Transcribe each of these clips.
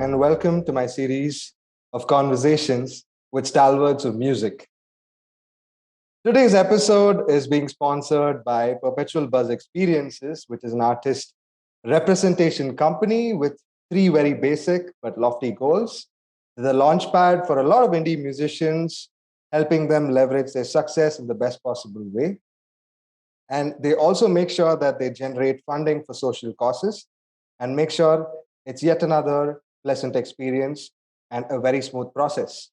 and welcome to my series of conversations with Stalwarts of Music. Today's episode is being sponsored by Perpetual Buzz Experiences, which is an artist representation company with three very basic but lofty goals. The launchpad for a lot of indie musicians, helping them leverage their success in the best possible way. And they also make sure that they generate funding for social causes and make sure it's yet another pleasant experience and a very smooth process.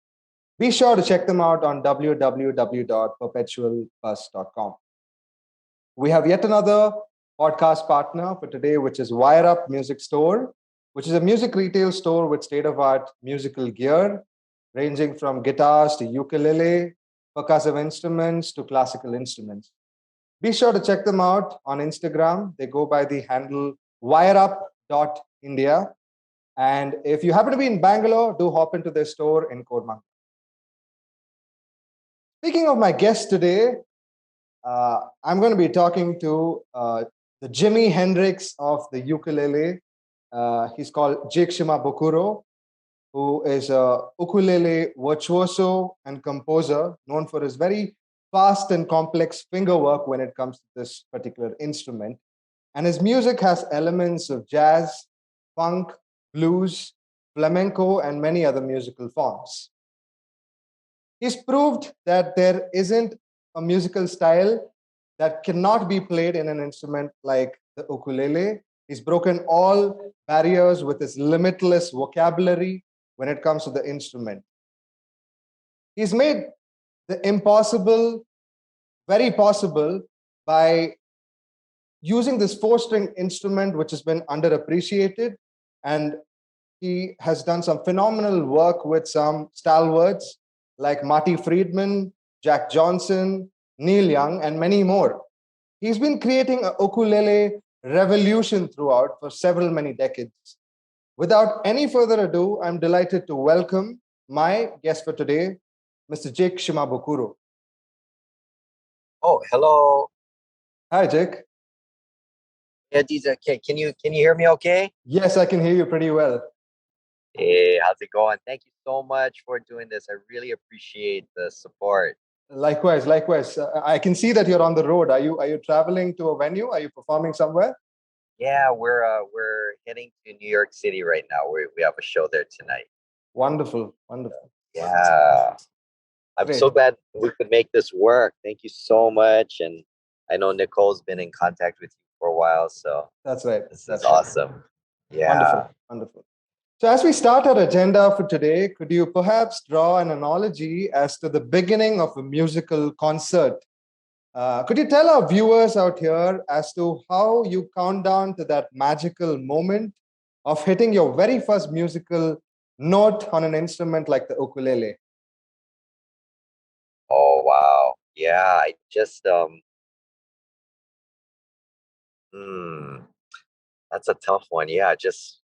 Be sure to check them out on www.perpetualbus.com. We have yet another podcast partner for today, which is Wire Up Music Store, which is a music retail store with state-of-art musical gear, ranging from guitars to ukulele, percussive instruments to classical instruments. Be sure to check them out on Instagram. They go by the handle wireup.india. And if you happen to be in Bangalore, do hop into their store in Kodmang. Speaking of my guest today, I'm going to be talking to the Jimi Hendrix of the ukulele. He's called Jake Shimabukuro, who is a ukulele virtuoso and composer known for his very fast and complex finger work when it comes to this particular instrument. And his music has elements of jazz, funk, blues, flamenco, and many other musical forms. He's proved that there isn't a musical style that cannot be played in an instrument like the ukulele. He's broken all barriers with his limitless vocabulary when it comes to the instrument. He's made the impossible very possible by using this four-string instrument, which has been underappreciated. And he has done some phenomenal work with some stalwarts like Marty Friedman, Jack Johnson, Neil Young, and many more. He's been creating a ukulele revolution throughout for many decades. Without any further ado, I'm delighted to welcome my guest for today, Mr. Jake Shimabukuro. Oh, hello. Hi, Jake. Yeah, Aditya, can you hear me okay? Yes, I can hear you pretty well. Hey, how's it going? Thank you so much for doing this. I really appreciate the support. Likewise. I can see that you're on the road. Are you traveling to a venue? Are you performing somewhere? Yeah, we're heading to New York City right now. We have a show there tonight. Wonderful. Yeah. I'm Great. so glad we could make this work. Thank you so much. And I know Nicole's been in contact with you for a while, so That's right. this is awesome. Yeah. Wonderful. So as we start our agenda for today, could you perhaps draw an analogy as to the beginning of a musical concert? Could you tell our viewers out here as to how you count down to that magical moment of hitting your very first musical note on an instrument like the ukulele? Oh, wow. Yeah, I just that's a tough one. Yeah, just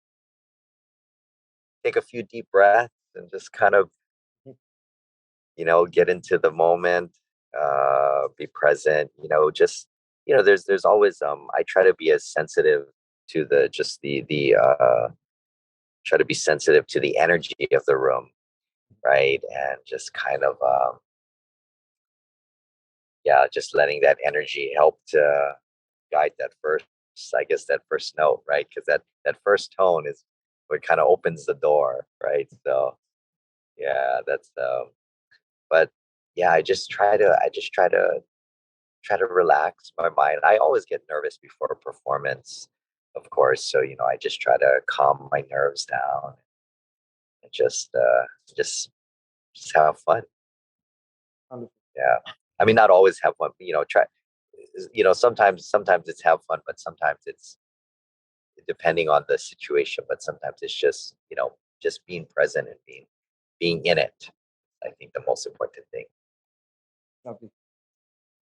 take a few deep breaths and just kind of, get into the moment, be present, just, there's always, I try to be as sensitive to try to be sensitive to the energy of the room, right? And just kind of, yeah, just letting that energy help to guide that first note, right? Because that first tone is what kind of opens the door, right? So, yeah, that's, but yeah, I just try to relax my mind. I always get nervous before a performance, of course. So, I just try to calm my nerves down and just have fun. Wonderful. Yeah. I mean, not always have fun, try, sometimes it's have fun, but sometimes it's depending on the situation, but sometimes it's just being present and being in it. I think the most important thing. Lovely.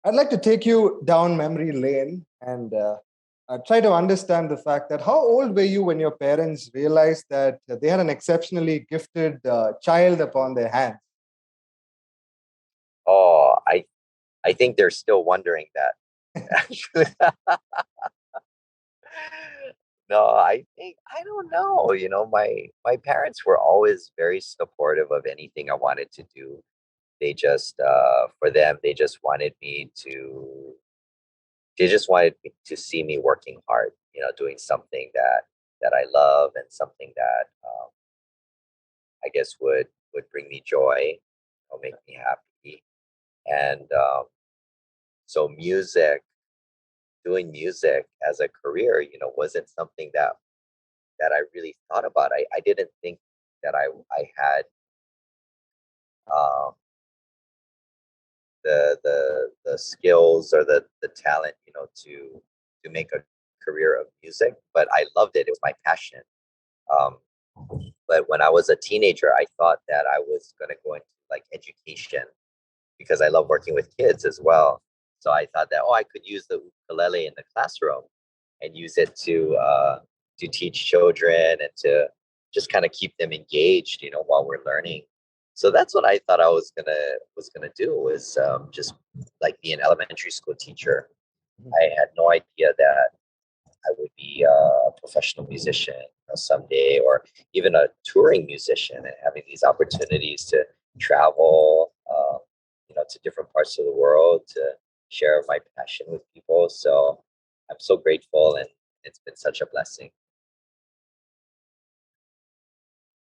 I'd like to take you down memory lane and try to understand the fact that how old were you when your parents realized that they had an exceptionally gifted child upon their hands? Oh, I think they're still wondering that. Actually. No, I think I don't know. My parents were always very supportive of anything I wanted to do. They just for them, they just wanted to see me working hard, doing something that I love and something that I guess would bring me joy, make me happy. And so doing music as a career, wasn't something that I really thought about. I didn't think that I had um, the skills or the talent, to make a career of music. But I loved it. It was my passion. Um, but when I was a teenager, I thought that I was going to go into like education because I love working with kids as well. So I thought that, I could use the ukulele in the classroom and use it to teach children and to just kind of keep them engaged, while we're learning. So that's what I thought I was gonna do, was just like be an elementary school teacher. I had no idea that I would be a professional musician, someday, or even a touring musician, and having these opportunities to travel, to different parts of the world to share my passion with people. So I'm so grateful, and it's been such a blessing.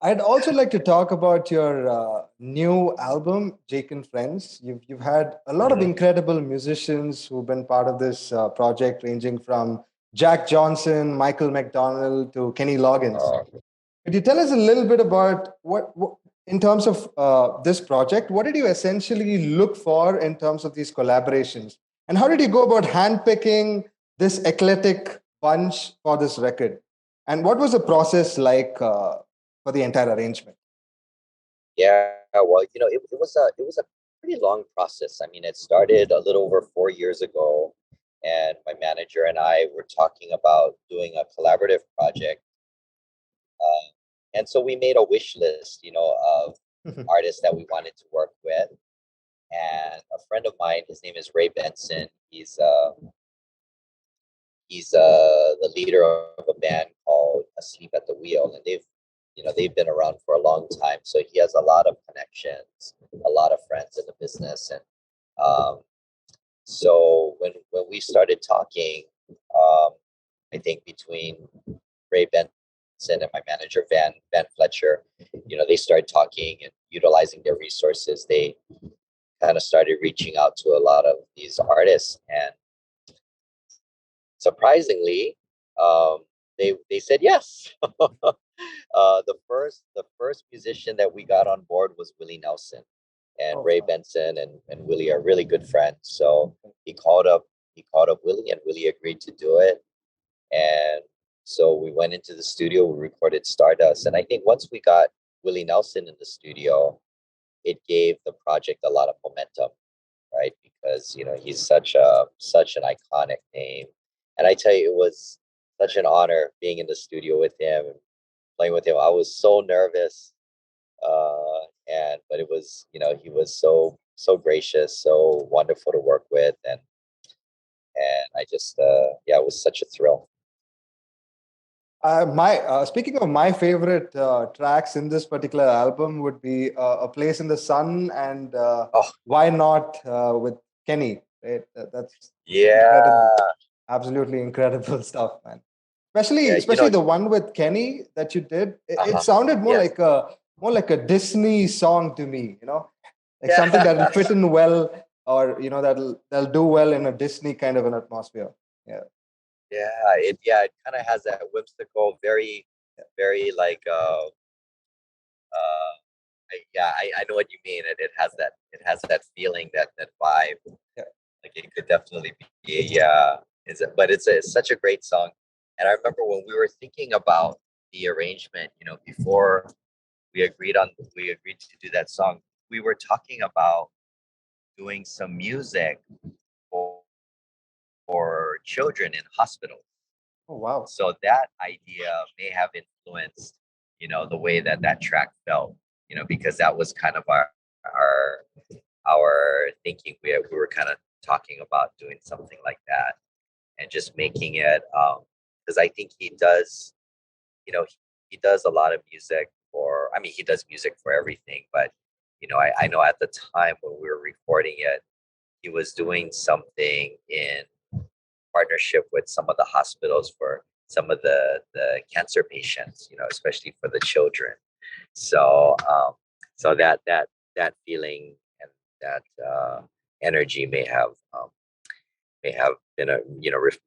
I'd also like to talk about your new album, Jake and Friends. You've had a lot of Mhm. incredible musicians who've been part of this project, ranging from Jack Johnson, Michael McDonald to Kenny Loggins. Uh, Could you tell us a little bit about what in terms of this project, what did you essentially look for in terms of these collaborations? And how did you go about handpicking this eclectic bunch for this record? And what was the process like for the entire arrangement? yeah, well, it was a pretty long process. I mean, it started a little over 4 years ago, and my manager and I were talking about doing a collaborative project. And so we made a wish list, of artists that we wanted to work with. And a friend of mine, his name is Ray Benson. He's the leader of a band called Asleep at the Wheel, and they've been around for a long time. So he has a lot of connections, a lot of friends in the business, and um, so when we started talking, um, I think between Ray Benson and my manager Van Fletcher, they started talking and utilizing their resources. They kind of started reaching out to a lot of these artists, and surprisingly, um, they said yes. The first musician that we got on board was Willie Nelson, and Oh, Ray Benson and Willie are really good friends. So he called up Willie, and Willie agreed to do it. And so we went into the studio, we recorded Stardust, and I think once we got Willie Nelson in the studio, it gave the project a lot of momentum, right? Because he's such an iconic name, and I tell you, it was such an honor being in the studio with him, playing with him. I was so nervous, and but it was, he was so gracious, so wonderful to work with, and I just, yeah, it was such a thrill. my speaking of my favorite tracks in this particular album would be "A Place in the Sun" and Oh "Why Not" with Kenny. Right? That's incredible, yeah, absolutely incredible stuff, man. Especially yeah, especially the one with Kenny that you did. It uh-huh, sounded yes, more like a Disney song to me. Like something yeah. that'll fit in well, or that'll do well in a Disney kind of an atmosphere. Yeah. Yeah, it kind of has that whimsical, very, very like, yeah, I know what you mean. It has that feeling, that vibe. Yeah. Like it could definitely be, but it's such a great song. And I remember when we were thinking about the arrangement, before we agreed to do that song, we were talking about doing some music for, for children in hospitals. Oh wow. So that idea may have influenced, the way that track felt, because that was kind of our our thinking. We were kind of talking about doing something like that, and just making it because I think he does, he does a lot of music for, I mean, he does music for everything, but, I know at the time when we were recording it, he was doing something in partnership with some of the hospitals for some of the cancer patients, especially for the children. So, that feeling and that energy may have been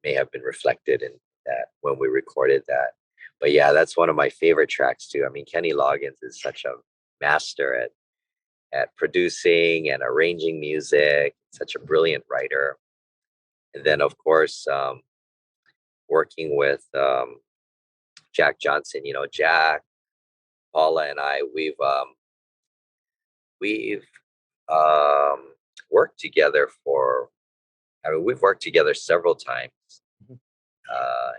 may have been reflected in that when we recorded that. But yeah, that's one of my favorite tracks too. I mean, Kenny Loggins is such a master at producing and arranging music. Such a brilliant writer. And then, of course, working with Jack Johnson. Jack, Paula, and I, we've um, worked together for. I mean, we've worked together several times, uh,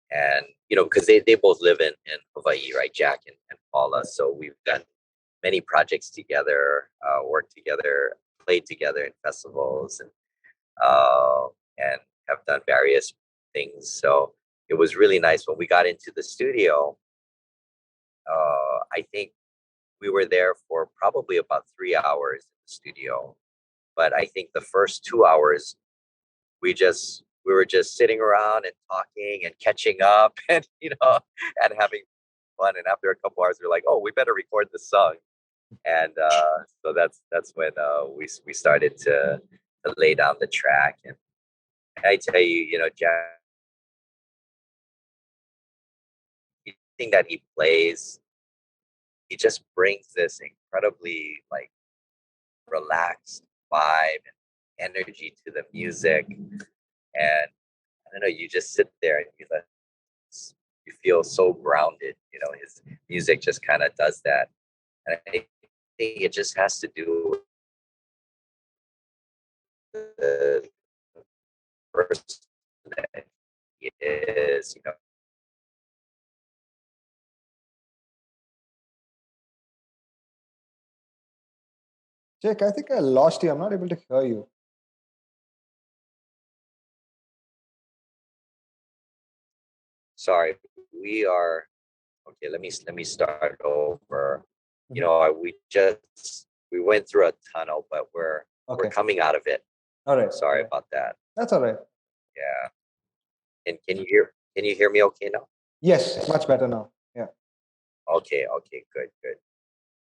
and because they both live in Hawaii, right, Jack and Paula. So we've done many projects together, worked together, played together in festivals, and have done various things. So it was really nice when we got into the studio. I think we were there for probably about 3 hours in the studio, but I think the first 2 hours we were just sitting around and talking and catching up and and having fun. And after a couple hours, we are like, oh, we better record the song. And so that's when we started to lay down the track. And I tell you, Jack, anything that he plays, he just brings this incredibly like relaxed vibe and energy to the music. And I don't know, you just sit there and you feel so grounded. His music just kind of does that. And I think it just has to do with the person that he is. Jake, I think I lost you. I'm not able to hear you. Sorry, we are okay. Let me start over. We went through a tunnel, but we're coming out of it. All right. Sorry about that. That's all right. Yeah. And can you hear me okay now? Yes, much better now. Yeah. Okay, good.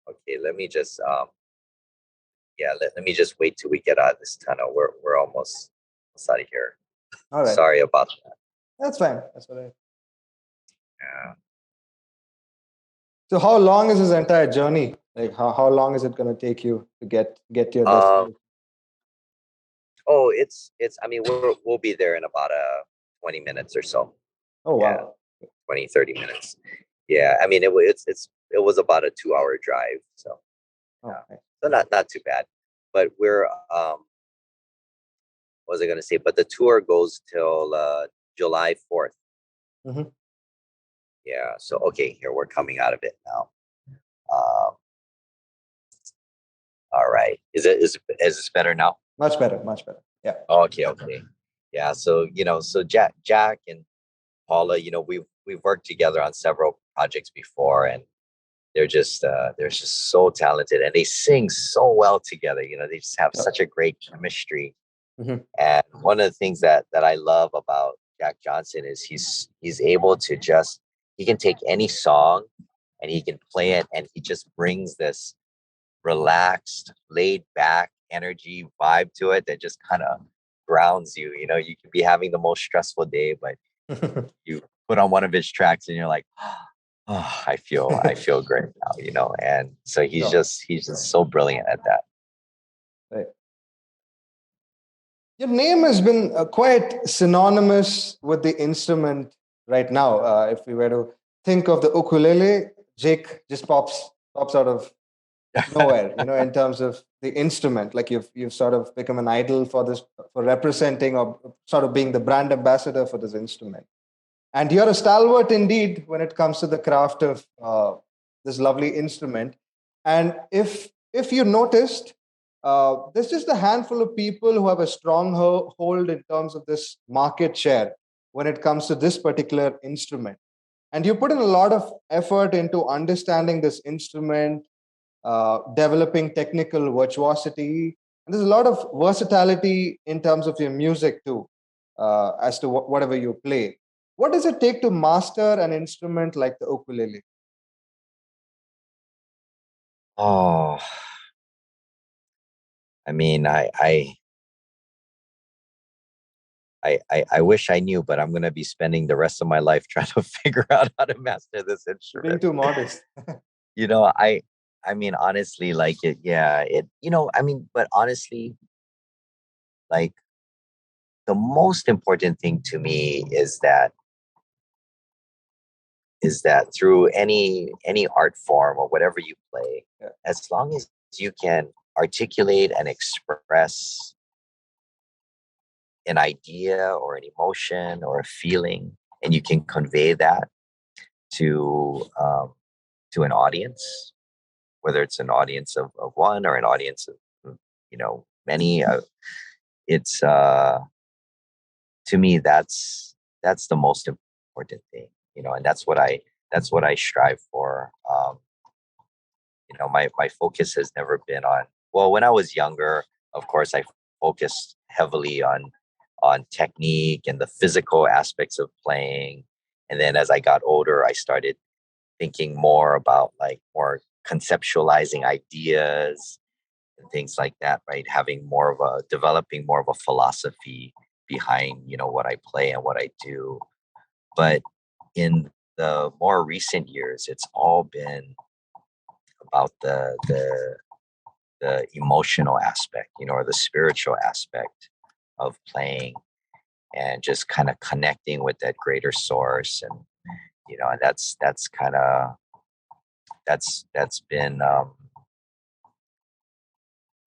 Okay, let me just let me just wait till we get out of this tunnel. We're almost out of here. All right. Sorry about that. That's fine. That's all right. Yeah. So how long is this entire journey? Like how long is it going to take you to get to your destination? Oh, I mean, we'll be there in about 20 minutes or so. Oh, wow. Yeah, 20, 30 minutes. Yeah. I mean, it was about a 2-hour drive. So, okay. So not too bad, but we're, what was I going to say? But the tour goes till July 4th. Mm-hmm. Yeah. So, okay, here we're coming out of it now. Um, all right. Is this better now? Much better. Yeah. Okay. Yeah. So, so Jack and Paula, we've worked together on several projects before, and they're just so talented, and they sing so well together. They just have such a great chemistry. Mm-hmm. And one of the things that I love about Jack Johnson is he's able to he can take any song and he can play it, and he just brings this relaxed, laid back energy vibe to it that just kind of grounds you. You could be having the most stressful day, but you put on one of his tracks and you're like, oh, I feel great now. And so he's just so brilliant at that. Right. Your name has been quite synonymous with the instrument right now. If we were to think of the ukulele, Jake just pops out of nowhere, in terms of the instrument. Like you've sort of become an idol for representing or sort of being the brand ambassador for this instrument. And you're a stalwart indeed when it comes to the craft of this lovely instrument. And if you noticed, there's just a handful of people who have a strong hold in terms of this market share when it comes to this particular instrument. And you put in a lot of effort into understanding this instrument, developing technical virtuosity, and there's a lot of versatility in terms of your music too, as to whatever you play. What does it take to master an instrument like the ukulele? Oh, I mean, I wish I knew, but I'm gonna be spending the rest of my life trying to figure out how to master this You're being instrument. too modest. You know, I mean, honestly, like it, yeah, I mean, but honestly, like the most important thing to me is that through any art form or whatever you play, Yeah. as long as you can articulate and express an idea or an emotion or a feeling, and you can convey that to an audience, whether it's an audience of one or an audience of many. It's To me, that's the most important thing, and that's what I strive for. My focus has never been on. Well, when I was younger, of course, I focused heavily on technique and the physical aspects of playing. And then as I got older, I started thinking more about like more conceptualizing ideas and things like that, right? Developing more of a philosophy behind, what I play and what I do. But in the more recent years, it's all been about the emotional aspect, or the spiritual aspect of playing, and just kind of connecting with that greater source. And that's kind of that's been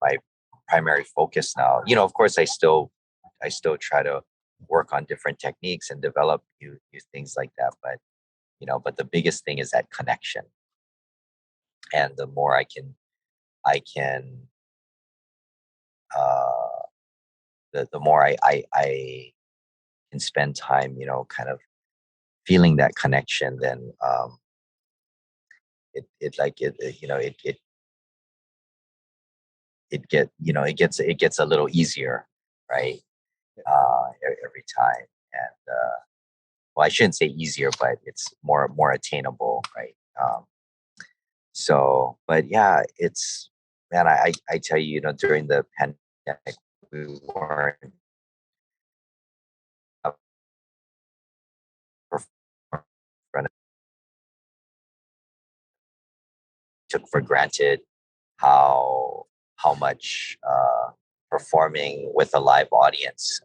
my primary focus now. Of course, I still try to work on different techniques and develop new things like that. But the biggest thing is that connection. And the more I can uh, the more I can spend time, kind of feeling that connection, then it like it it gets a little easier, right? Every time. And well, I shouldn't say easier, but it's more attainable, right? But yeah, it's man, I tell you, during the pandemic, we weren't up for took for granted how much performing with a live audience,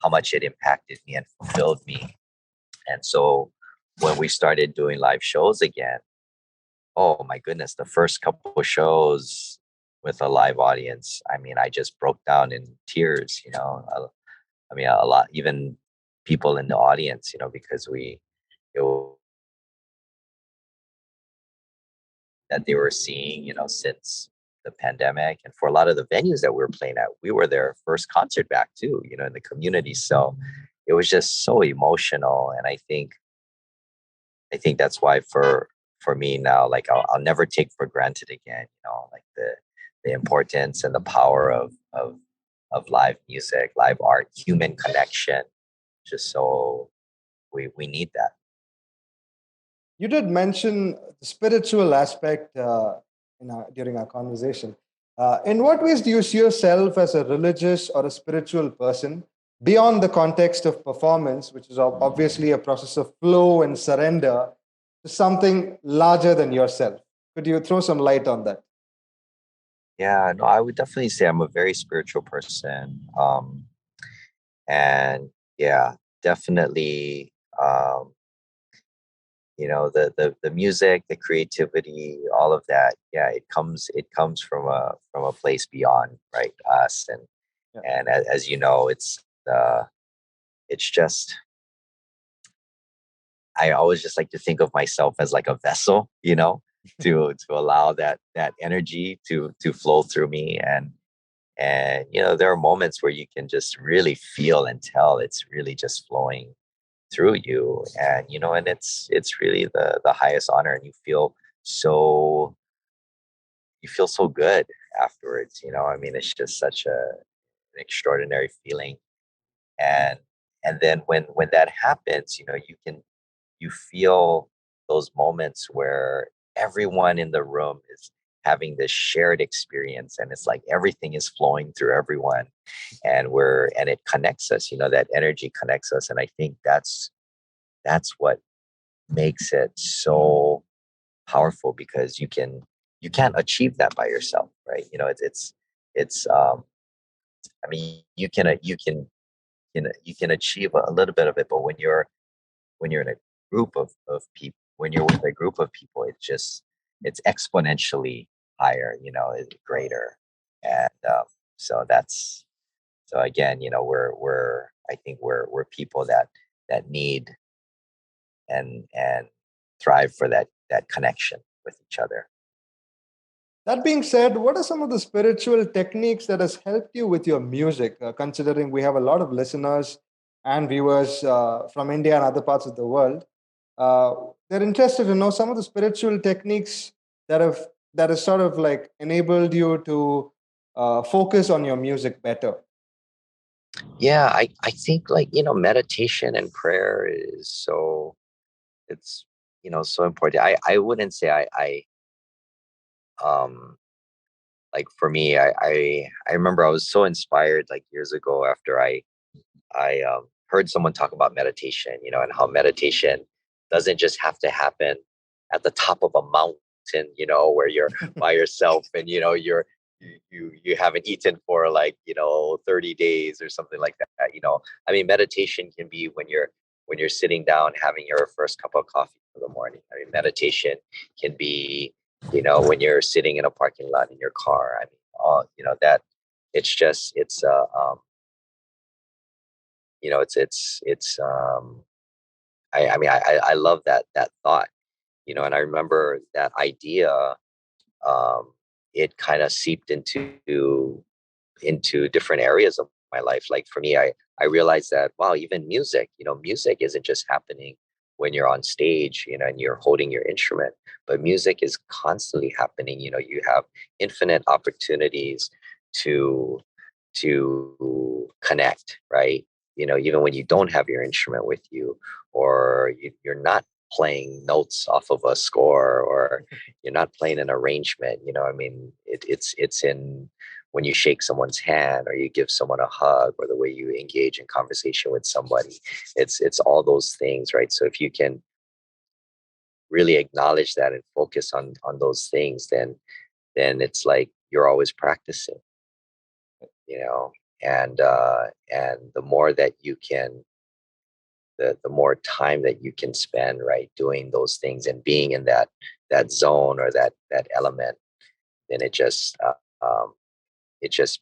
how much it impacted me and fulfilled me. And so when we started doing live shows again, oh my goodness, the first couple of shows with a live audience, I mean, I just broke down in tears. I mean, a lot, even people in the audience, because it was that they were seeing, since the pandemic. And for a lot of the venues that we were playing at, we were their first concert back too, in the community. So it was just so emotional. And I think that's why for me now, like I'll never take for granted again, like the importance and the power of live music, live art, human connection. Just so we need that. You did mention the spiritual aspect during our conversation. In what ways do you see yourself as a religious or a spiritual person beyond the context of performance, which is obviously a process of flow and surrender to something larger than yourself? Could you throw some light on that? Yeah, no, I would definitely say I'm a very spiritual person. And yeah, definitely, the music, the creativity, all of that. Yeah, it comes from a place beyond, right, us. and Yeah. and as you know, it's just, I always just like to think of myself as like a vessel, to allow that energy to flow through me. And there are moments where you can just really feel and tell it's really just flowing through you, and and it's really the highest honor, and so you feel so good afterwards. I mean, it's just such an extraordinary feeling. And and then when that happens, you feel those moments where everyone in the room is having this shared experience, and it's like everything is flowing through everyone, and it connects us. That energy connects us, and I think that's what makes it so powerful, because you can't achieve that by yourself, right? It's I mean, you can achieve a little bit of it, but when you're in a group of people, when you're with a group of people, it's exponentially higher, it's greater. And so that's so again, we're I think we're people that need and thrive for that connection with each other. That being said, what are some of the spiritual techniques that has helped you with your music? Considering we have a lot of listeners and viewers from India and other parts of the world, uh, they're interested to know some of the spiritual techniques that has sort of like enabled you to focus on your music better. Yeah, I think, like, meditation and prayer is it's so important. I wouldn't say I um like, for me, I remember I was so inspired, like, years ago, after I heard someone talk about meditation, and how meditation doesn't just have to happen at the top of a mountain, where you're by yourself, and you haven't eaten for, like, 30 days or something like that. I mean, meditation can be when you're sitting down having your first cup of coffee for the morning. I mean, meditation can be, when you're sitting in a parking lot in your car. I mean, all that it's just it's it's I mean, I love that thought, and I remember that idea. um it kind of seeped into different areas of my life. Like, for me, I realized that, wow, even music isn't just happening when you're on stage, and you're holding your instrument, but music is constantly happening. You have infinite opportunities to connect, right? Even when you don't have your instrument with you, or you're not playing notes off of a score, or you're not playing an arrangement. I mean, it's in when you shake someone's hand, or you give someone a hug, or the way you engage in conversation with somebody. It's all those things, right? So if you can really acknowledge that and focus on those things, then it's like you're always practicing, you know and the more that you can the more time that you can spend, right, doing those things and being in that zone, or that element, then it just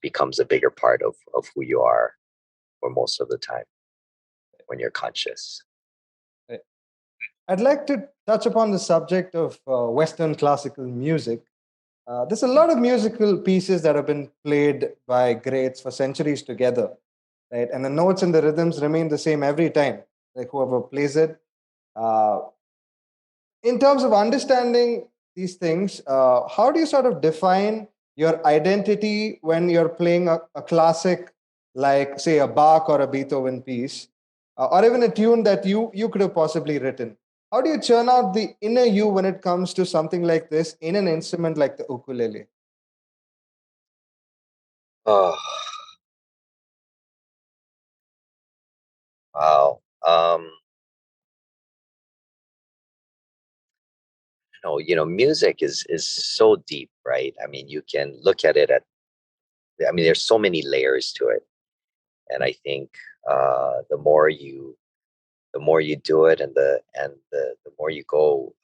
becomes a bigger part of who you are for most of the time when you're conscious. I'd like to touch upon the subject of Western classical music. There's a lot of musical pieces that have been played by greats for centuries together, right? And the notes and the rhythms remain the same every time, like whoever plays it. Uh, in terms of understanding these things, how do you sort of define your identity when you're playing a classic, like, say, a Bach or a Beethoven piece, or even a tune that you could have possibly written? How do you churn out the inner you when it comes to something like this in an instrument like the ukulele? Oh, wow. Music is so deep, right? I mean, you can look at it I mean, there's so many layers to it. And I think the more you do it, and the more you go,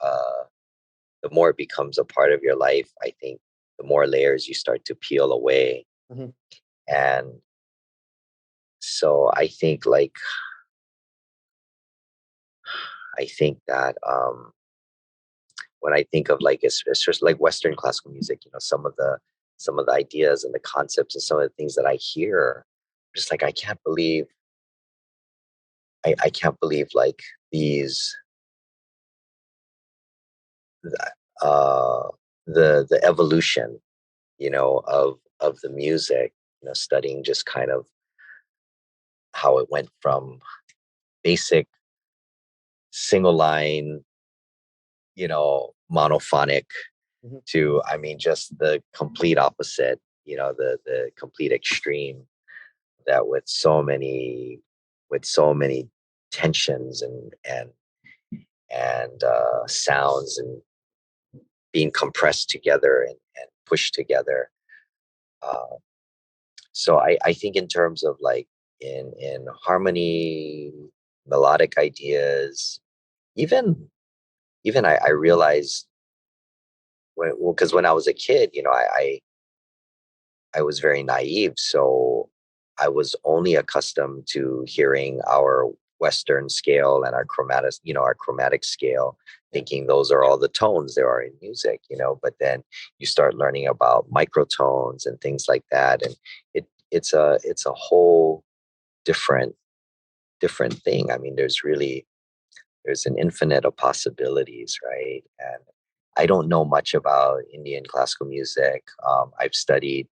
the more it becomes a part of your life. I think the more layers you start to peel away. Mhm. And so I think that, when I think of, like, it's just like Western classical music, some of some of the ideas and the concepts and some of the things that I hear, just like I can't believe like these uh the evolution, of the music, studying just kind of how it went from basic single line, monophonic Mhm. to, I mean, just the complete opposite, the complete extreme, that with so many tensions and sounds and being compressed together and pushed together. Uh, so I think in terms of like in harmony, melodic ideas, even even I realized because when I was a kid, I was very naive, so I was only accustomed to hearing our Western scale and our chromatic scale, thinking those are all the tones there are in music, But then you start learning about microtones and things like that, and it's a whole different different thing. I mean, there's an infinite of possibilities, right? And I don't know much about Indian classical music. I've studied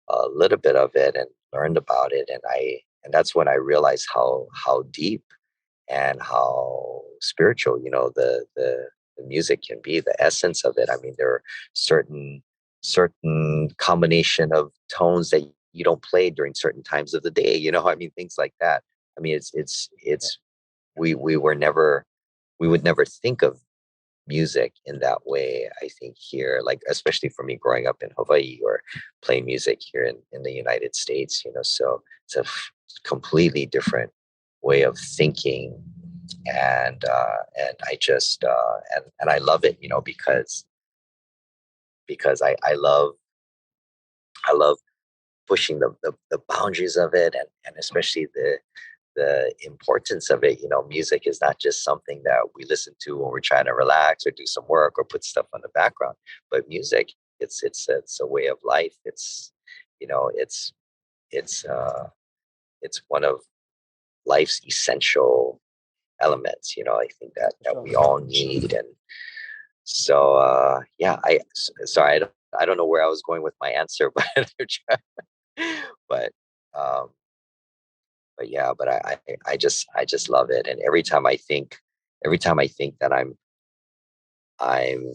a little bit of it and learned about it, and that's when I realized how deep and how spiritual, the music can be, the essence of it. I mean, there are certain combination of tones that you don't play during certain times of the day, I mean, things like that. I mean, it's we were never we would never think of music in that way. I think here, like especially for me growing up in Hawaii or playing music here in the United States, so it's a completely different way of thinking. And and I love it, because I love pushing the boundaries of it, and especially the importance of it. Music is not just something that we listen to when we're trying to relax or do some work or put stuff on the background, but music, it's a way of life. You know, it's it's one of life's essential elements. I think that Sure. we all need. And so, yeah, sorry, I don't know where I was going with my answer, but um, but yeah, but I just love it. And every time I think that I'm I'm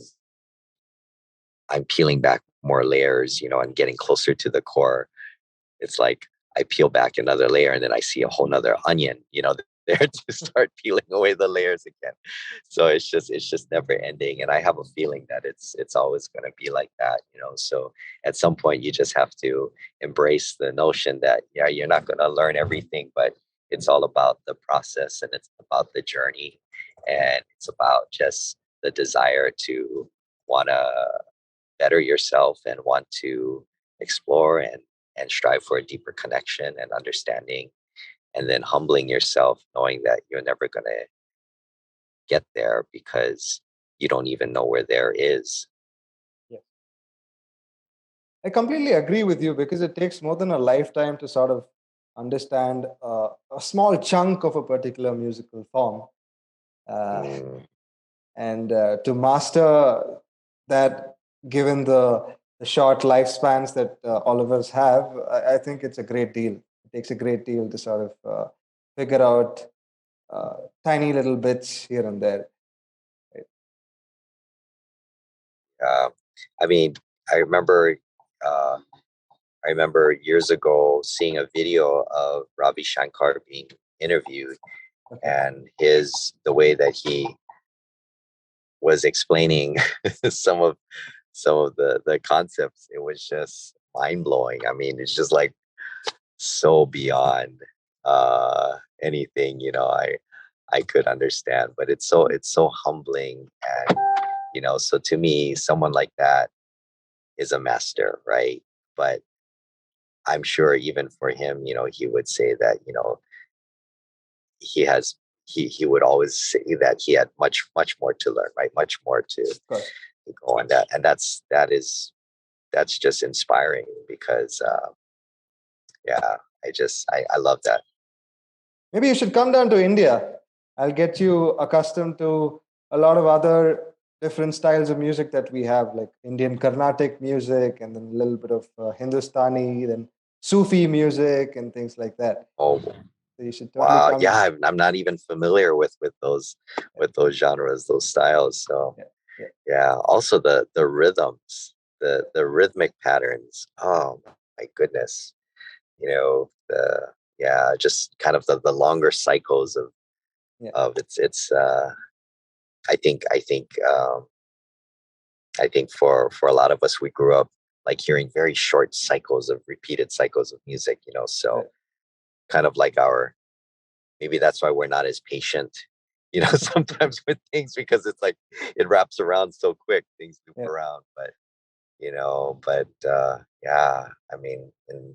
peeling back more layers, and getting closer to the core, it's like I peel back another layer and then I see a whole nother onion, there to start peeling away the layers again. So it's just never ending. And I have a feeling that it's always gonna be like that, So at some point you just have to embrace the notion that, yeah, you're not gonna learn everything, but it's all about the process and it's about the journey, and it's about just the desire to wanna better yourself and want to explore and strive for a deeper connection and understanding, and then humbling yourself, knowing that you're never going to get there because you don't even know where there is. Yeah. I completely agree with you because it takes more than a lifetime to sort of understand a small chunk of a particular musical form. Uh, Mm, and to master that, given the short lifespans that all of us have, I think it's a great deal. It takes a great deal to sort of figure out uh, tiny little bits here and there. Right? uh, I mean, I remember, uh, I remember years ago seeing a video of Ravi Shankar being interviewed, Okay. and the way that he was explaining some of the concepts. It was just mind blowing. I mean, it's just like so beyond anything, I could understand. But it's so humbling, and so to me, someone like that is a master, right? But I'm sure even for him, he would say that, he has he would always say that he had much much more to learn, right? Much more to Of course. go on that, and that is that's just inspiring because yeah, I love that. Maybe you should come down to India. I'll get you accustomed to a lot of other different styles of music that we have, like Indian Carnatic music, and then a little bit of Hindustani, then Sufi music, and things like that. Oh So you should totally wow, come. yeah, I'm not even familiar Yeah, with those genres, those styles. So yeah, yeah, yeah, also the rhythms, the rhythmic patterns. Oh my goodness, you know the yeah, just kind of the longer cycles yeah, of it's. I think I think for a lot of us, we grew up like hearing very short cycles of repeated cycles of music. So right. kind of like our maybe that's why we're not as patient. Sometimes with things because it's like it wraps around so quick. Things loop Yeah. around, but yeah, I mean, and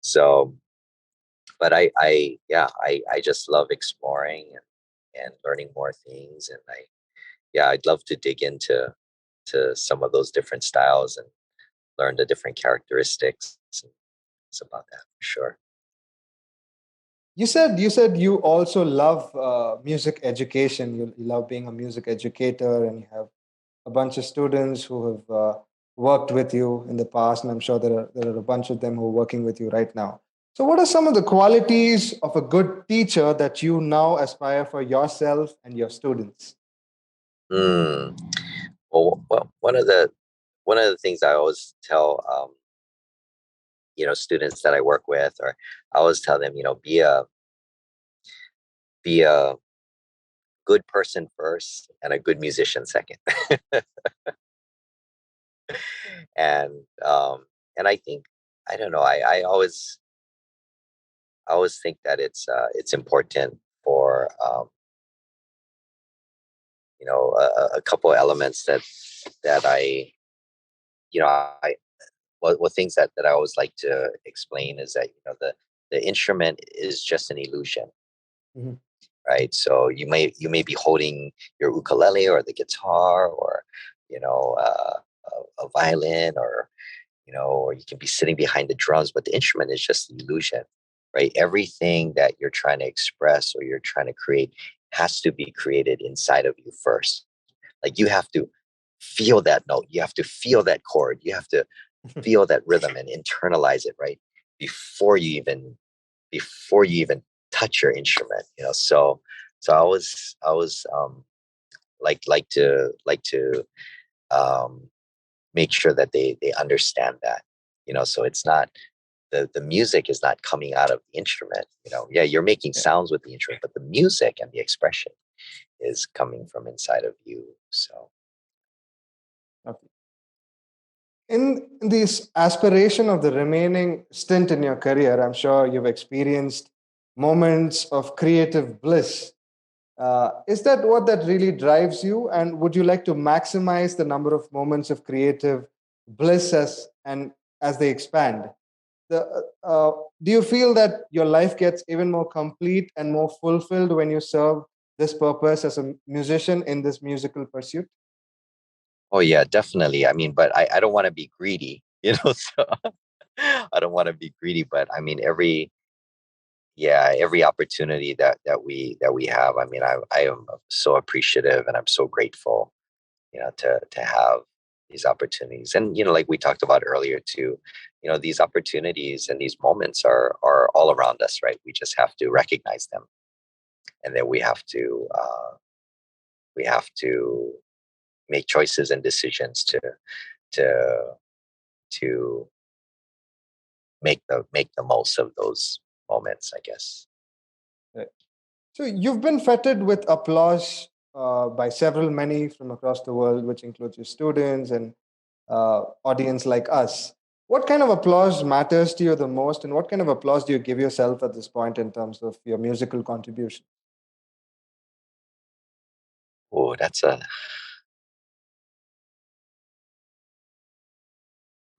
so, but I just love exploring and learning more things, and yeah, I'd love to dig into to some of those different styles and learn the different characteristics. It's about that for sure. You said you also love music education. You love being a music educator, and you have a bunch of students who have worked with you in the past, and I'm sure there are a bunch of them who are working with you right now. So, what are some of the qualities of a good teacher that you now aspire for yourself and your students? Mm. Well, one of the things I always tell students that I work with, or I always tell them, be a good person first and a good musician second. and and I think I don't know. I always think that it's important for a couple of elements that I what things that I always like to explain is that the instrument is just an illusion, Mhm. right? So you may be holding your ukulele or the guitar or a violin or you can be sitting behind the drums, but the instrument is just an illusion, right? Everything that you're trying to express or you're trying to create has to be created inside of you first. Like you have to feel that note, you have to feel that chord, you have to feel that rhythm and internalize it, right? Before you even before you even touch your instrument, so I was like to um make sure that they understand that, so it's not the music is not coming out of the instrument. Yeah, you're making Yeah. sounds with the instrument, but the music and the expression is coming from inside of you. So Okay. In this aspiration of the remaining stint in your career, I'm sure you've experienced moments of creative bliss. Is that what that really drives you? And would you like to maximize the number of moments of creative bliss as they expand? Do you feel that your life gets even more complete and more fulfilled when you serve this purpose as a musician in this musical pursuit? oh yeah, definitely. I mean, but I don't want to be greedy, so I don't want to be greedy, but I mean every opportunity that we have. I mean, I am so appreciative and I'm so grateful, to have these opportunities. And like we talked about earlier too, these opportunities and these moments are all around us, right? We just have to recognize them, and then we have to make choices and decisions to to make the most of those moments, I guess. Right. So you've been feted with applause by several many from across the world, which includes your students and audience like us. What kind of applause matters to you the most, and what kind of applause do you give yourself at this point in terms of your musical contribution? Oh, that's a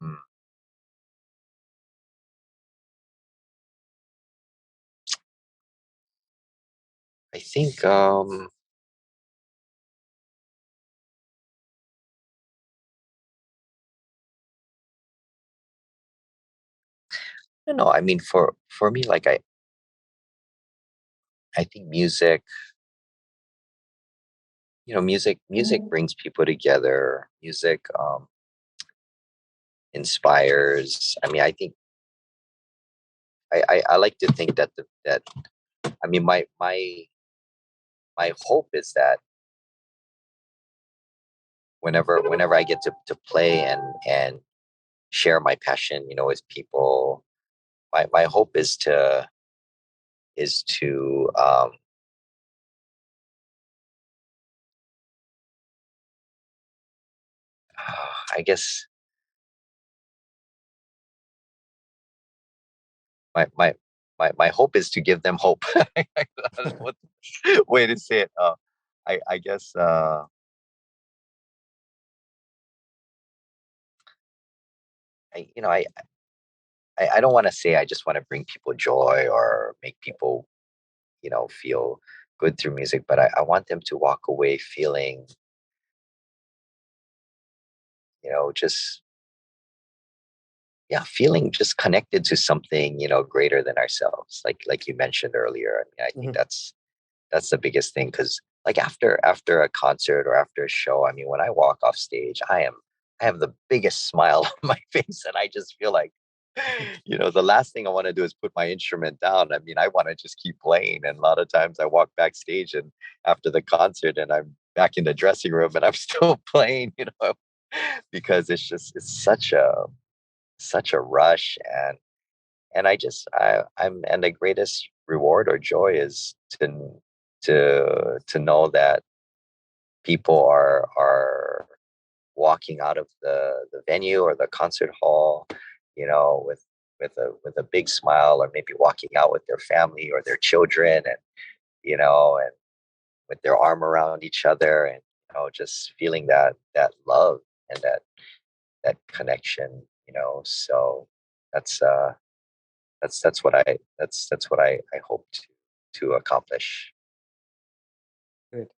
hmm, I think don't know. I mean, for me, like I think music, music brings people together. Music inspires. I mean, I think I like to think that that I mean my hope is that whenever I get to play and share my passion, with people, my hope is to I guess my my hope is to give them hope. I don't know what way to say it. I guess I you know I don't want to say I just want to bring people joy or make people feel good through music, but I want them to walk away feeling just feeling just connected to something greater than ourselves, like you mentioned earlier. I mean, I think Mhm. that's the biggest thing, because like after a concert or after a show, I mean, when I walk off stage, I have the biggest smile on my face, and I just feel like the last thing I want to do is put my instrument down. I mean, I want to just keep playing, and a lot of times I walk backstage and after the concert and I'm back in the dressing room and I'm still playing, because it's such a rush. And I'm and the greatest reward or joy is to know that people are walking out of the venue or the concert hall, with a big smile, or maybe walking out with their family or their children, and with their arm around each other, and just feeling that love and that connection. So that's uh that's what I hope to accomplish. Great.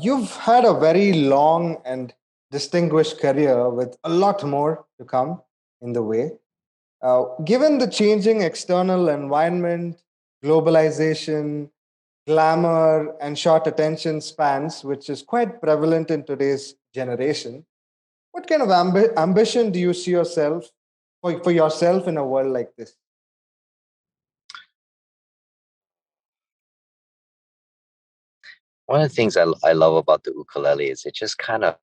You've had a very long and distinguished career with a lot more to come in the way. Given the changing external environment, globalization, glamour, and short attention spans, which is quite prevalent in today's generation, what kind of ambition do you see yourself for yourself in a world like this? One of the things I love about the ukulele is it just kind of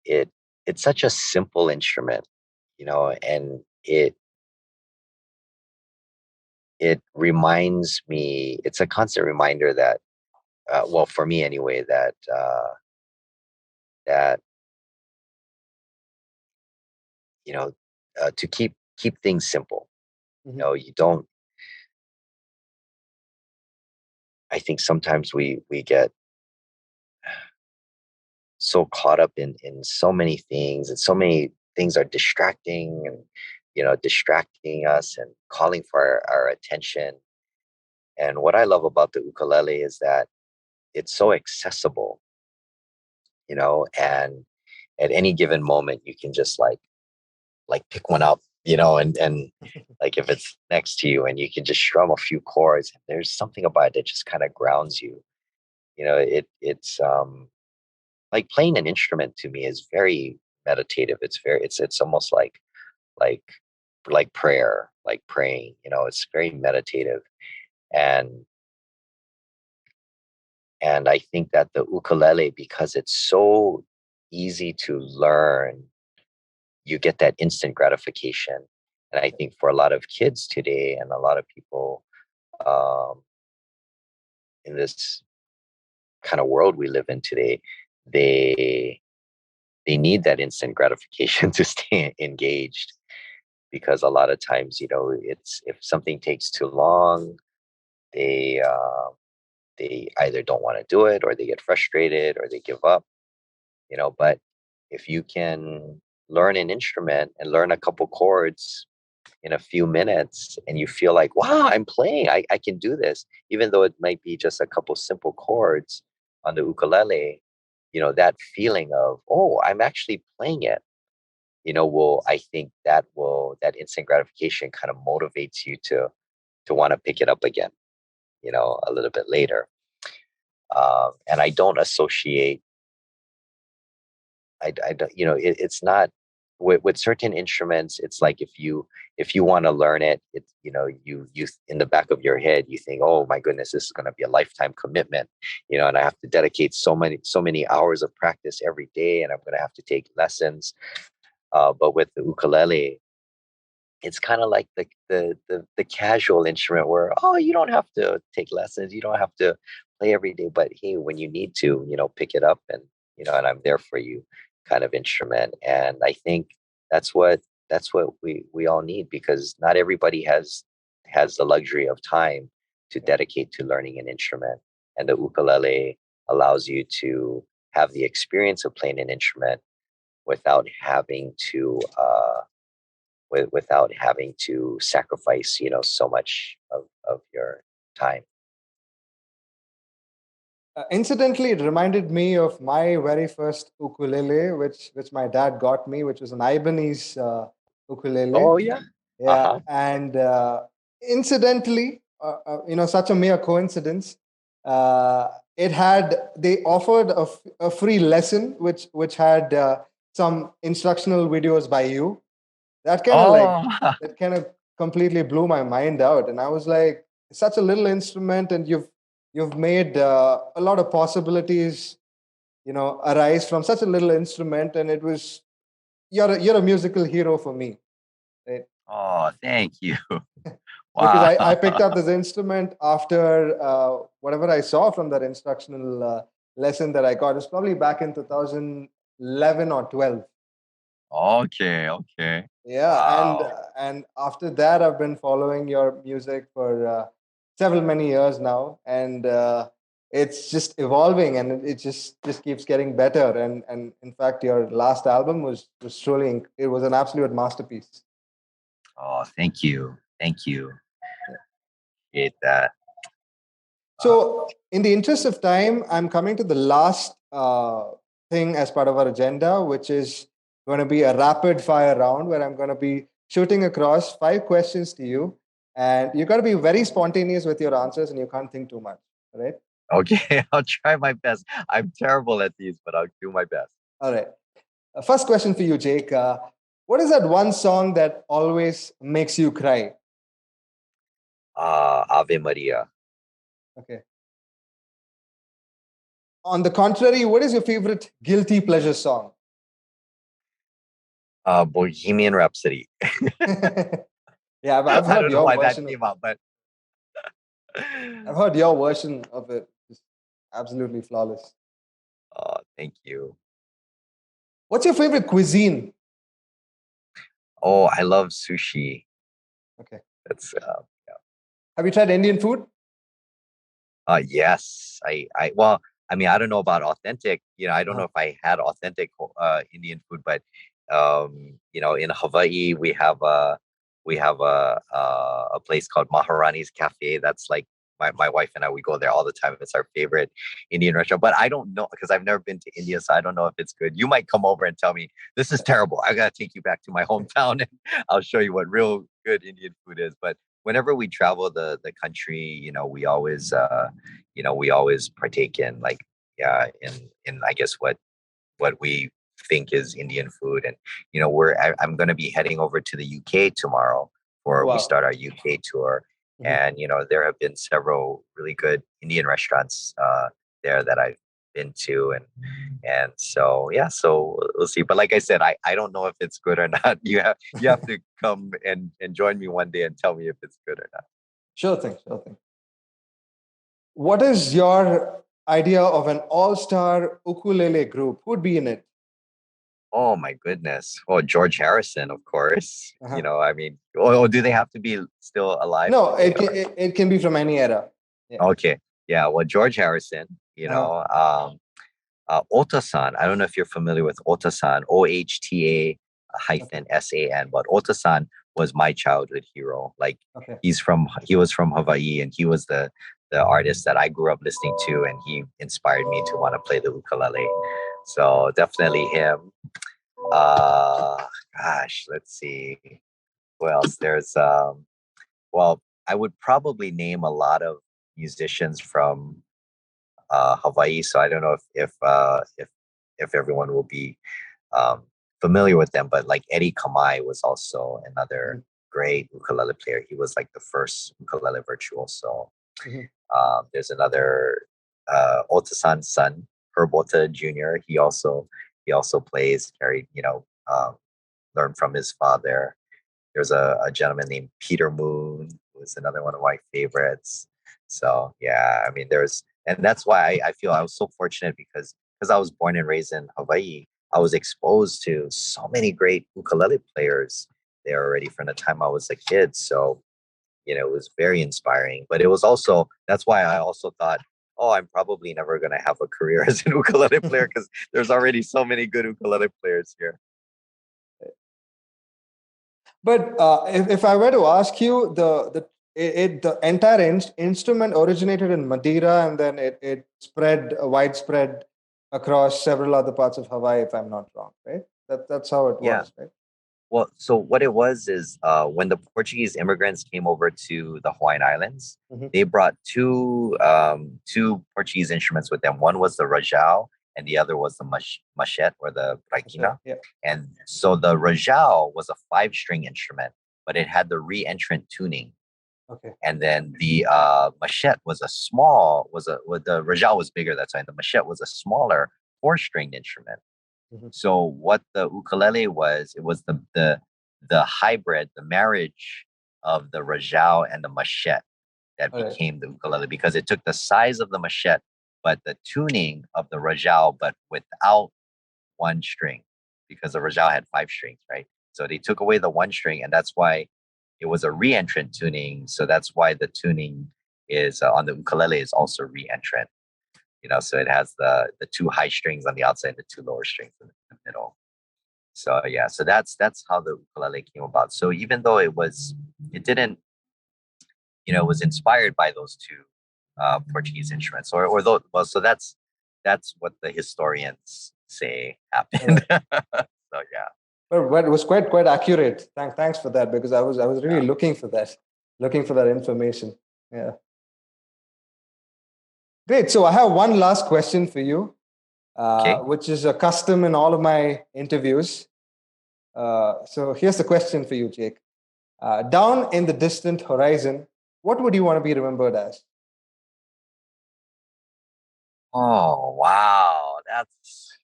it it's such a simple instrument, and it reminds me. It's a constant reminder that, well, for me anyway, that you know to keep things simple. Mhm. You don't. I think sometimes we get so caught up in so many things, and so many things are distracting, and distracting us and calling for our attention. And what I love about the ukulele is that it's so accessible, and at any given moment you can just like pick one up, and like if it's next to you and you can just strum a few chords, and there's something about it that just kind of grounds you. It's like playing an instrument to me is very meditative. It's almost like like prayer, like praying. It's very meditative. And and I think that the ukulele, because it's so easy to learn, you get that instant gratification. And I think for a lot of kids today and a lot of people, um, in this kind of world we live in today, they they need that instant gratification to stay engaged, because a lot of times, it's if something takes too long, they they either don't want to do it, or they get frustrated, or they give up. But if you can learn an instrument and learn a couple chords in a few minutes, and you feel like, wow, I'm playing, I can do this, even though it might be just a couple simple chords on the ukulele, that feeling of, oh, I'm actually playing it, will I think that instant gratification kind of motivates you to want to pick it up again, a little bit later. And I don't associate. I don't, it's not with certain instruments. It's like if you want to learn it, it's you in the back of your head you think, oh my goodness, this is going to be a lifetime commitment, and I have to dedicate so many hours of practice every day, and I'm going to have to take lessons. But with the ukulele, it's kind of like the casual instrument where, oh, you don't have to take lessons, you don't have to play every day, but hey, when you need to, pick it up, and I'm there for you, kind of instrument. And I think that's what we all need, because not everybody has the luxury of time to dedicate to learning an instrument, and the ukulele allows you to have the experience of playing an instrument without having to without having to sacrifice, so much of your time. Incidentally, it reminded me of my very first ukulele, which my dad got me, which was an Ibanez ukulele. Oh yeah. Yeah, Uh-huh. and incidentally, such a mere coincidence. Uh, they offered a free lesson, which had some instructional videos by you. That kind of like Oh. that kind of completely blew my mind out, and I was like, such a little instrument, and you've made a lot of possibilities, arise from such a little instrument, and it was you're a musical hero for me, right? Oh, thank you. Because Wow. I picked up this instrument after whatever I saw from that instructional lesson that I got. It was probably back in 2011 or 12. Okay, okay. Yeah, Wow. and after that, I've been following your music for several many years now, and it's just evolving, and it just keeps getting better. And in fact, your last album was truly it was an absolute masterpiece. Oh, thank you. Thank you. Appreciate that. Uh, So, in the interest of time, I'm coming to the last thing as part of our agenda, which is going to be a rapid fire round where I'm going to be shooting across 5 questions to you. And you got to be very spontaneous with your answers and you can't think too much. All right. okay, I'll try my best. I'm terrible at these, but I'll do my best. All right. First question for you, Jake. What is that one song that always makes you cry? Ave Maria. Okay. On the contrary, what is your favorite guilty pleasure song? Bohemian Rhapsody. Yeah, I've I heard don't know your why that version of came out, but I've heard your version of it. It's absolutely flawless. oh, thank you. What's your favorite cuisine? Oh, I love sushi. Okay. That's Have you tried Indian food? yes. Well, I mean, I don't know about authentic. I don't know Uh-huh. if I had authentic Indian food, but in Hawaii we have a place called Maharani's Cafe. That's like my wife and I, we go there all the time. It's our favorite Indian restaurant. But I don't know, because I've never been to India, so I don't know if it's good. You might come over and tell me this is terrible. I gotta take you back to my hometown and I'll show you what real good Indian food is. But whenever we travel the country, we always partake in, like, yeah, in I guess what we think is Indian food. And I'm going to be heading over to the UK tomorrow, Oh, for we wow. start our UK tour. Mhm. And there have been several really good Indian restaurants there that I've been to, and so yeah, so we'll see. But like I said, I don't know if it's good or not. You have to come and join me one day and tell me if it's good or not. Sure thing, sure thing. What is your idea of an all-star ukulele group? Who'd be in it? Oh my goodness. Oh, George Harrison, of course. Uh-huh. I mean, oh, do they have to be still alive No, today? it can be from any era. Yeah. Okay. Yeah. Well, George Harrison, Uh-huh. Otasan. I don't know if you're familiar with Otasan, OHTA Okay. hyphen SAN, but Otasan was my childhood hero. Like, Okay. he was from Hawaii, and he was the artist that I grew up listening to, and he inspired me to want to play the ukulele. So definitely him. Uh, Gosh, let's see. Who else? Well, I would probably name a lot of musicians from Hawaii. So I don't know if everyone will be um, familiar with them, but like Eddie Kamai was also another Mhm, great ukulele player. He was like the first ukulele virtuoso. mhm. There's another Otasan's son, Herb Ota Jr. He also plays, carried, learned from his father. There's a gentleman named Peter Moon, who's another one of my favorites. So yeah, I mean, and that's why I feel I was so fortunate because I was born and raised in Hawaii. I was exposed to so many great ukulele players there already from the time I was a kid. So it was very inspiring. But it was also that's why I also thought, oh, I'm probably never gonna have a career as an ukulele player because there's already so many good ukulele players here. But if I were to ask you, the entire instrument originated in Madeira, and then it spread widespread across several other parts of Hawaii, if I'm not wrong, right? That's how it Yeah. was, right? Well, so what it was is when the Portuguese immigrants came over to the Hawaiian Islands, Hmm. they brought two Portuguese instruments with them. One was the rajau, and the other was the machete or the Sure. praikina. Yeah. And so the rajau was a five-string instrument, but it had the re-entrant tuning. Okay. And then the machete the rajau was bigger. That's why the machete was a smaller four-stringed instrument. Hmm. So what the ukulele was, it was the hybrid, the marriage of the rajau and the machete that All right. became the ukulele because it took the size of the machete, but the tuning of the rajau, but without one string, because the rajau had five strings, right? So they took away the one string, and that's why it was a re-entrant tuning. So that's why the tuning is on the ukulele is also re-entrant. So it has the two high strings on the outside, the two lower strings in the middle. So yeah, so that's how the ukulele came about. So even though it didn't, it was inspired by those two Portuguese instruments, or those. Well, so that's what the historians say All happened. right. So yeah, But it was quite accurate. Thanks for that, because I was really yeah. looking for that information. Yeah. Great. So I have one last question for you, Okay. which is a custom in all of my interviews. So here's the question for you, Jake. Down in the distant horizon, what would you want to be remembered as? Oh wow, that's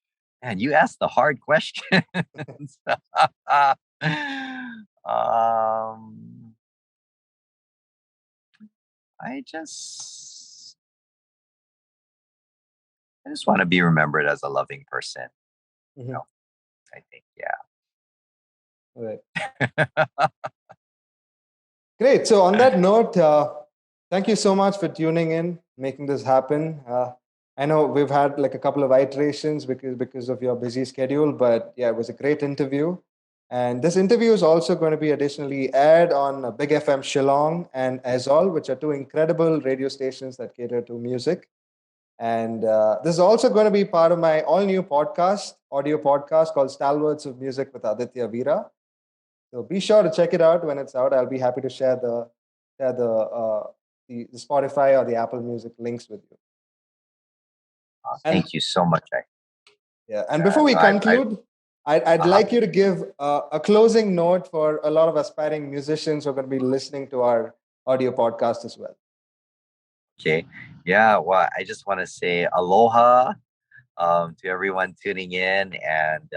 man. You asked the hard questions. I just I just want to be remembered as a loving person. You Mhm. know, I think, All right. yeah. Great. So on that note, thank you so much for tuning in, making this happen. I know we've had like a couple of iterations because of your busy schedule, but yeah, it was a great interview. And this interview is also going to be additionally aired on Big FM Shillong and Azol, which are two incredible radio stations that cater to music. And this is also going to be part of my all new audio podcast called Stalwarts of Music with Aditya Veera. So be sure to check it out when it's out. I'll be happy to share the Spotify or the Apple Music links with you. And Thank you so much. yeah, and before we I conclude, I'd uh-huh. like you to give a closing note for a lot of aspiring musicians who are going to be listening to our audio podcast as well. Okay. Yeah. Well, I just want to say aloha to everyone tuning in, and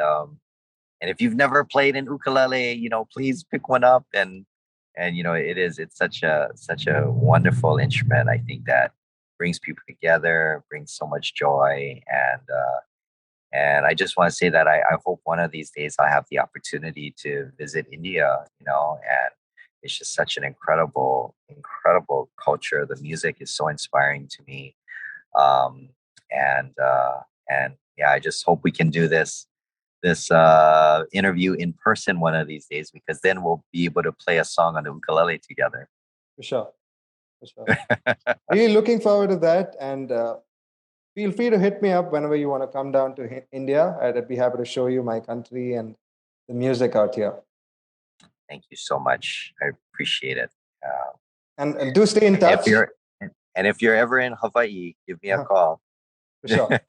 if you've never played an ukulele, please pick one up, and it's such a wonderful instrument. I think that brings people together, brings so much joy, and I just want to say that I hope one of these days I have the opportunity to visit India, and it's just such an incredible culture. The music is so inspiring to me. Um, and yeah, I just hope we can do this interview in person one of these days because then we'll be able to play a song on the ukulele together. For sure. For sure. Really looking forward to that. And feel free to hit me up whenever you want to come down to India. I'd be happy to show you my country and the music out here. Thank you so much. I appreciate it. And do stay in touch. If you're ever in Hawaii, give me a call. For sure.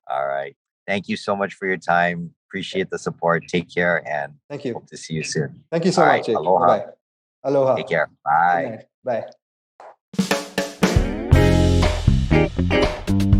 All right. Thank you so much for your time. Appreciate the support. Take care, and thank you. Hope to see you soon. Thank you so much. Right. Aloha. Bye-bye. Aloha. Take care. Bye. Good night. Bye.